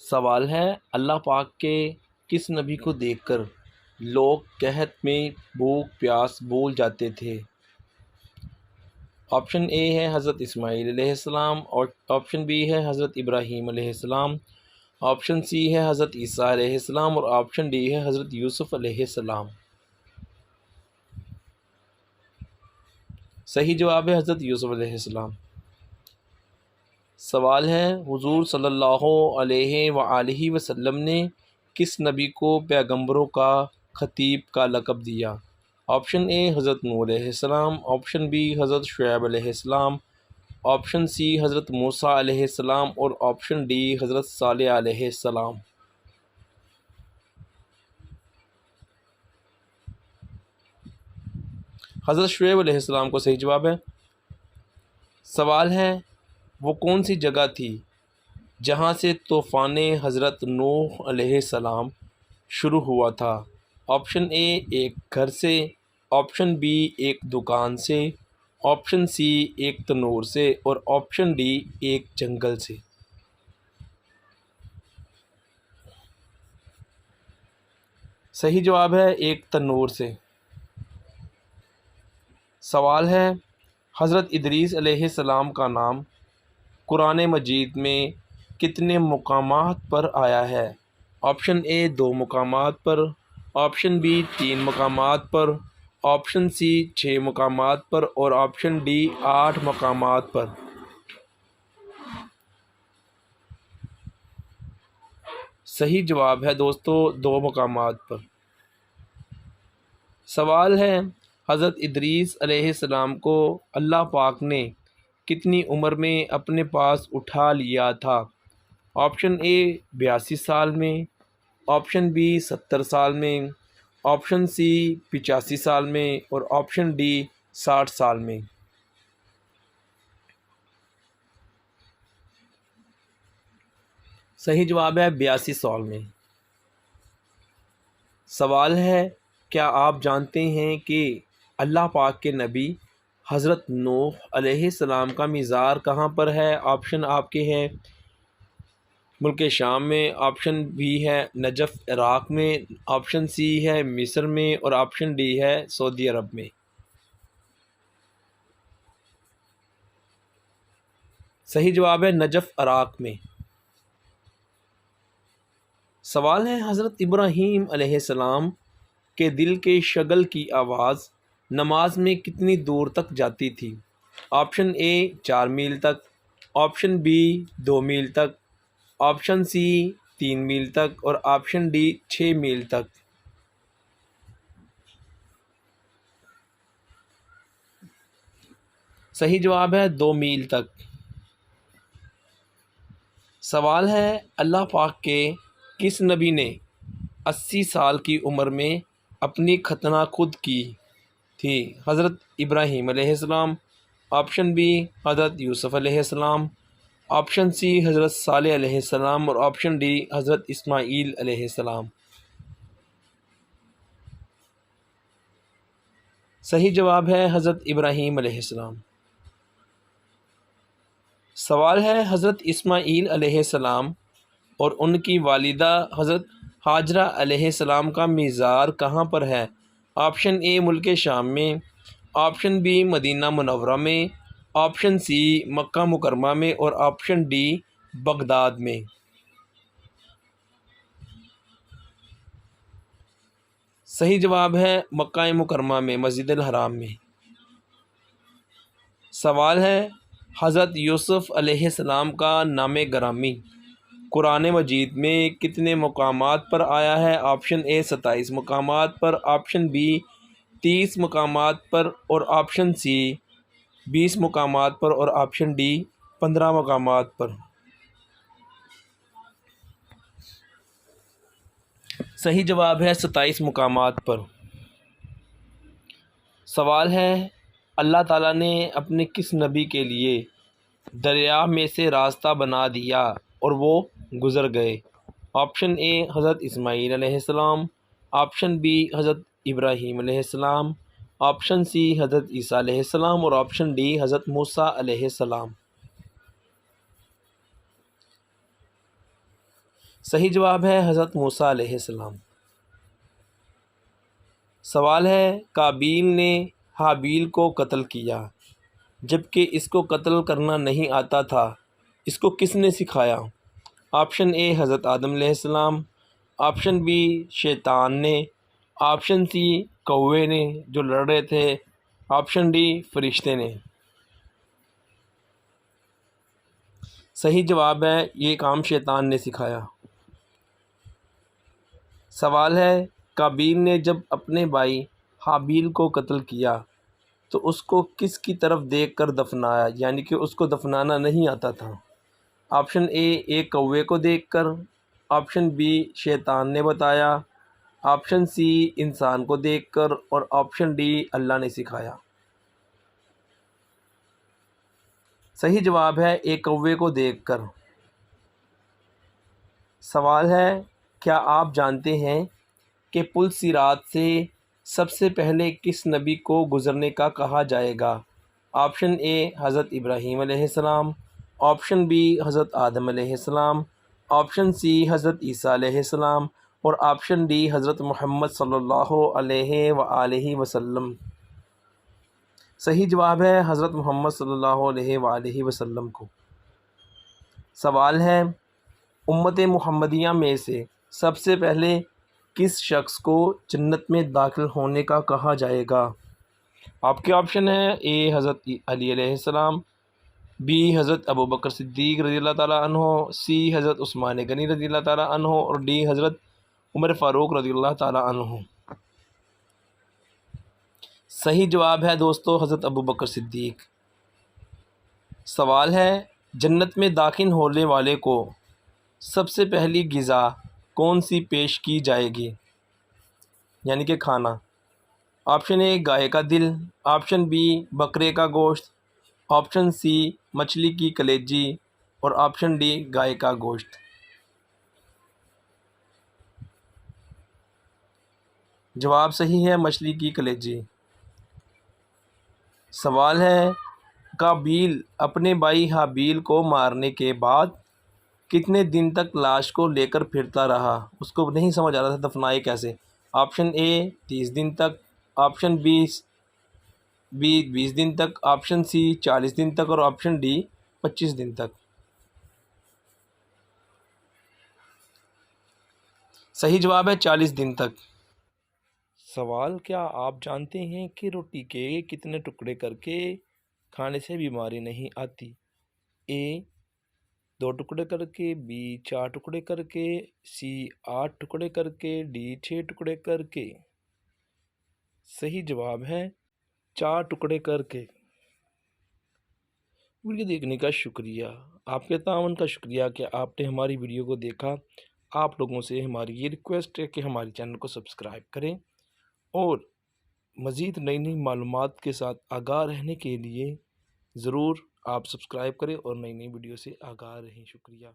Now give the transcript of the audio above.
سوال ہے اللہ پاک کے کس نبی کو دیکھ کر لوگ قحط میں بھوک پیاس بھول جاتے تھے؟ آپشن اے ہے حضرت اسماعیل علیہ السلام، اور آپشن بی ہے حضرت ابراہیم علیہ السلام، آپشن سی ہے حضرت عیسیٰ علیہ السلام، اور آپشن ڈی ہے حضرت یوسف علیہ السلام۔ صحیح جواب ہے حضرت یوسف علیہ السلام۔ سوال ہے حضور صلی اللہ علیہ وآلہ وسلم نے کس نبی کو پیغمبروں کا خطیب کا لقب دیا؟ آپشن اے حضرت نوح علیہ السلام، آپشن بی حضرت شعیب علیہ السلام، آپشن سی حضرت موسیٰ علیہ السلام، اور آپشن ڈی حضرت صالح علیہ السلام۔ حضرت شعیب علیہ السلام کو صحیح جواب ہے۔ سوال ہے وہ کون سی جگہ تھی جہاں سے طوفان حضرت نوح علیہ السلام شروع ہوا تھا؟ آپشن اے ایک گھر سے، آپشن بی ایک دکان سے، آپشن سی ایک تنور سے، اور آپشن ڈی ایک جنگل سے۔ صحیح جواب ہے ایک تنور سے۔ سوال ہے حضرت ادریس علیہ السلام کا نام قرآن مجید میں کتنے مقامات پر آیا ہے؟ آپشن اے 2 مقامات پر، آپشن بی 3 مقامات پر، آپشن سی 6 مقامات پر، اور آپشن ڈی 8 مقامات پر۔ صحیح جواب ہے دوستو 2 مقامات پر۔ سوال ہے حضرت ادریس علیہ السلام کو اللہ پاک نے کتنی عمر میں اپنے پاس اٹھا لیا تھا؟ آپشن اے 82 سال میں، آپشن بی 70 سال میں، آپشن سی 85 سال میں، اور آپشن ڈی 60 سال میں۔ صحیح جواب ہے 82 سال میں۔ سوال ہے کیا آپ جانتے ہیں کہ اللہ پاک کے نبی حضرت نوح علیہ السلام کا مزار کہاں پر ہے؟ آپشن آپ کے ہیں ملک شام میں، آپشن بی ہے نجف عراق میں، آپشن سی ہے مصر میں، اور آپشن ڈی ہے سعودی عرب میں۔ صحیح جواب ہے نجف عراق میں۔ سوال ہے حضرت ابراہیم علیہ السلام کے دل کے شغل کی آواز نماز میں کتنی دور تک جاتی تھی؟ آپشن اے 4 میل تک، آپشن بی 2 میل تک، آپشن سی 3 میل تک، اور آپشن ڈی 6 میل تک۔ صحیح جواب ہے 2 میل تک۔ سوال ہے اللہ پاک کے کس نبی نے 80 سال کی عمر میں اپنی ختنہ خود کی تھی؟ حضرت ابراہیم علیہ السلام، آپشن بی حضرت یوسف علیہ السلام، آپشن سی حضرت صالح علیہ السلام، اور آپشن ڈی حضرت اسماعیل علیہ السلام۔ صحیح جواب ہے حضرت ابراہیم علیہ السلام۔ سوال ہے حضرت اسماعیل علیہ السلام اور ان کی والدہ حضرت ہاجرہ علیہ السلام کا مزار کہاں پر ہے؟ آپشن اے ملک شام میں، آپشن بی مدینہ منورہ میں، آپشن سی مکہ مکرمہ میں، اور آپشن ڈی بغداد میں۔ صحیح جواب ہے مکہ مکرمہ میں، مسجد الحرام میں۔ سوال ہے حضرت یوسف علیہ السلام کا نام گرامی قرآن مجید میں کتنے مقامات پر آیا ہے؟ آپشن اے 27 مقامات پر، آپشن بی 30 مقامات پر، اور آپشن سی 20 مقامات پر، اور آپشن ڈی 15 مقامات پر۔ صحیح جواب ہے 27 مقامات پر۔ سوال ہے اللہ تعالیٰ نے اپنے کس نبی کے لیے دریا میں سے راستہ بنا دیا اور وہ گزر گئے؟ آپشن اے حضرت اسماعیل علیہ السلام، آپشن بی حضرت ابراہیم علیہ السلام، آپشن سی حضرت عیسیٰ علیہ السلام، اور آپشن ڈی حضرت موسیٰ علیہ السلام۔ صحیح جواب ہے حضرت موسیٰ علیہ السلام۔ سوال ہے قابیل نے حابیل کو قتل کیا جبکہ اس کو قتل کرنا نہیں آتا تھا، اس کو کس نے سکھایا؟ آپشن اے حضرت آدم علیہ السلام، آپشن بی شیطان نے، آپشن سی کوے نے جو لڑ رہے تھے، آپشن ڈی فرشتے نے۔ صحیح جواب ہے یہ کام شیطان نے سکھایا۔ سوال ہے قابیل نے جب اپنے بھائی حابیل کو قتل کیا تو اس کو کس کی طرف دیکھ کر دفنایا، یعنی کہ اس کو دفنانا نہیں آتا تھا؟ آپشن اے ایک کوے کو دیکھ کر، آپشن بی شیطان نے بتایا، آپشن سی انسان کو دیکھ کر، اور آپشن ڈی اللہ نے سکھایا۔ صحیح جواب ہے ایک کوے کو دیکھ کر۔ سوال ہے کیا آپ جانتے ہیں کہ پل صراط سے سب سے پہلے کس نبی کو گزرنے کا کہا جائے گا؟ آپشن اے حضرت ابراہیم علیہ السلام، آپشن بی حضرت آدم علیہ السلام، آپشن سی حضرت عیسیٰ علیہ السلام، اور آپشن ڈی حضرت محمد صلی اللہ علیہ وآلہ وسلم۔ صحیح جواب ہے حضرت محمد صلی اللہ علیہ وآلہ وسلم کو۔ سوال ہے امت محمدیہ میں سے سب سے پہلے کس شخص کو جنت میں داخل ہونے کا کہا جائے گا؟ آپ کے آپشن ہیں اے حضرت علی علیہ السلام، بی حضرت ابوبکر صدیق رضی اللہ تعالیٰ عنہ، سی حضرت عثمان غنی رضی اللہ تعالیٰ عنہ، اور ڈی حضرت عمر فاروق رضی اللہ تعالیٰ عنہ۔ صحیح جواب ہے دوستو حضرت ابوبکر صدیق۔ سوال ہے جنت میں داخل ہونے والے کو سب سے پہلی غذا کون سی پیش کی جائے گی، یعنی کہ کھانا؟ آپشن اے گائے کا دل، آپشن بی بکرے کا گوشت، آپشن سی مچھلی کی کلیجی، اور آپشن ڈی گائے کا گوشت۔ جواب صحیح ہے مچھلی کی کلیجی۔ سوال ہے قابیل اپنے بھائی حابیل کو مارنے کے بعد کتنے دن تک لاش کو لے کر پھرتا رہا؟ اس کو نہیں سمجھ آ رہا تھا دفنائے کیسے۔ آپشن اے 30 دن تک، آپشن بی 20 دن تک، آپشن سی 40 دن تک، اور آپشن ڈی 25 دن تک۔ صحیح جواب ہے 40 دن تک۔ سوال کیا آپ جانتے ہیں کہ روٹی کے کتنے ٹکڑے کر کے کھانے سے بیماری نہیں آتی؟ اے 2 ٹکڑے کر کے، بی 4 ٹکڑے کر کے، سی 8 ٹکڑے کر کے، ڈی 6 ٹکڑے کر کے۔ صحیح جواب ہے 4 ٹکڑے کر کے۔ ویڈیو دیکھنے کا شکریہ، آپ کے تعاون کا شکریہ کہ آپ نے ہماری ویڈیو کو دیکھا۔ آپ لوگوں سے ہماری یہ ریکویسٹ ہے کہ ہمارے چینل کو سبسکرائب کریں اور مزید نئی نئی معلومات کے ساتھ آگاہ رہنے کے لیے ضرور آپ سبسکرائب کریں اور نئی نئی ویڈیو سے آگاہ رہیں۔ شکریہ۔